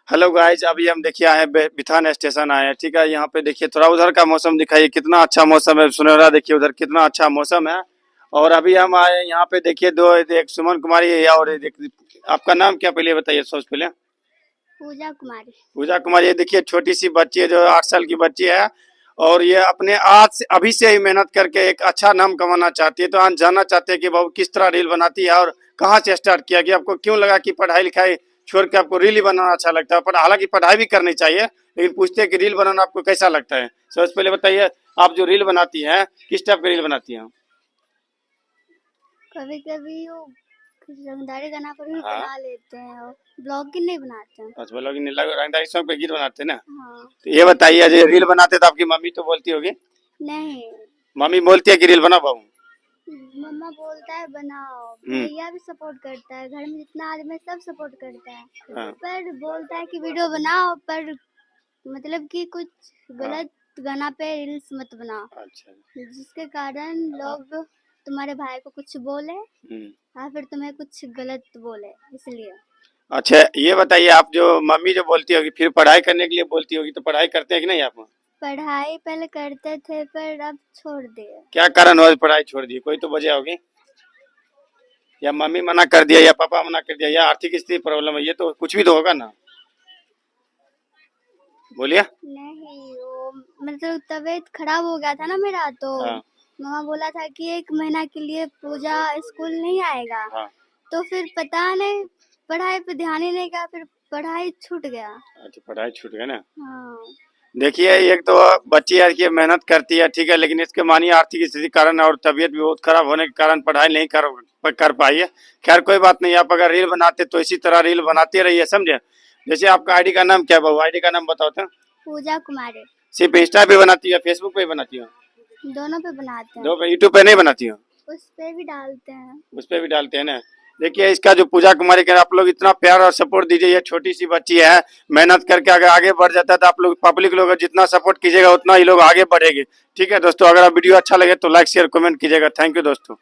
Hello guys, अभी हम देखिए आए हैं बिथान स्टेशन आए हैं। ठीक है, यहाँ पे देखिए थोड़ा उधर का मौसम दिखाइए, कितना अच्छा मौसम है। सुनहरा देखिए उधर कितना अच्छा मौसम है। और अभी हम आए हैं यहाँ पे, देखिए दो एक सुमन कुमारी है और आपका नाम क्या पहले बताइए सबसे पहले। पूजा कुमारी। पूजा कुमारी, ये देखिए छोटी सी बच्ची है जो 8 साल की बच्ची है। और ये अपने आज से अभी से ही मेहनत करके एक अच्छा नाम कमाना चाहती है। तो आज जानना चाहते हैं कि बहू किस तरह रील बनाती है और कहाँ से स्टार्ट किया गया, आपको क्यों लगा कि पढ़ाई लिखाई छोड़ के आपको रील ही बनाना अच्छा लगता है। पर हालांकि पढ़ाई भी करनी चाहिए, लेकिन पूछते हैं कि रील बनाना आपको कैसा लगता है। सबसे पहले बताइए, आप जो रील बनाती हैं किस टाइप की रील बनाती हैं। कभी कभी वो रंगदारी गाना पर भी हाँ, बना लेते हैं और ब्लॉग की नहीं बनाते हैं। बस बोलो कि रंगदारी सॉन्ग पे गीत बनाते हैं ना। हाँ। तो ये बताइए, जो रील बनाते तो आपकी मम्मी तो बोलती होगी। नहीं, मम्मी बोलती है कि रील बना बहू। मम्मा बोलता है बनाओ, हम्म। भैया भी सपोर्ट करता है, घर में जितना आदमी है सब सपोर्ट करता है। हाँ। पर बोलता है कि वीडियो बनाओ, पर मतलब कि कुछ हाँ। गलत गाना पे रील्स मत बनाओ, अच्छा। जिसके कारण लोग तुम्हारे भाई को कुछ बोले या फिर तुम्हें कुछ गलत बोले, इसलिए। अच्छा, ये बताइए, आप जो मम्मी जो बोलती होगी फिर पढ़ाई करने के लिए बोलती होगी, तो पढ़ाई करते हैं कि नहीं आप। पढ़ाई पहले करते थे पर अब छोड़ दिए। क्या कारण हुआ पढ़ाई छोड़ दी, कोई तो वजह होगी। या मम्मी मना कर दिया या पापा मना कर दिया या आर्थिक स्थिति प्रॉब्लम है, ये तो कुछ भी तो होगा ना। बोलिए। नहीं, वो मतलब तबीयत खराब हो गया था ना मेरा, तो हाँ। मम्मा बोला था कि 1 महीना के लिए पूजा स्कूल नहीं आएगा। हाँ। तो फिर पता नहीं, पढ़ाई पे ध्यान ही नहीं गया, फिर पढ़ाई छूट गया। अच्छा, पढ़ाई छूट गया ना। हाँ। देखिए, एक तो बच्ची है कि मेहनत करती है, ठीक है, लेकिन इसके मानिए आर्थिक स्थिति कारण और तबीयत भी बहुत खराब होने के कारण पढ़ाई नहीं कर पाई है। खैर कोई बात नहीं, आप अगर रील बनाते तो इसी तरह रील बनाते रहिए, समझे। जैसे आपका आईडी का नाम क्या है बहू, आईडी का नाम बताओ तो। पूजा कुमारी। सिर्फ इंस्टा पे बनाती है, फेसबुक पे बनाती हो। दोनों पे बनाते दो हैं। पे, यूट्यूब पे नहीं बनाती हो। उस पे भी डालते हैं। उस पे भी डालते हैं ना। देखिए, इसका जो पूजा कुमारी का आप लोग इतना प्यार और सपोर्ट दीजिए, ये छोटी सी बच्ची है, मेहनत करके अगर आगे बढ़ जाता है तो आप लोग पब्लिक लोग जितना सपोर्ट कीजिएगा उतना ही लोग आगे बढ़ेंगे। ठीक है दोस्तों, अगर आप वीडियो अच्छा लगे तो लाइक शेयर कमेंट कीजिएगा। थैंक यू दोस्तों।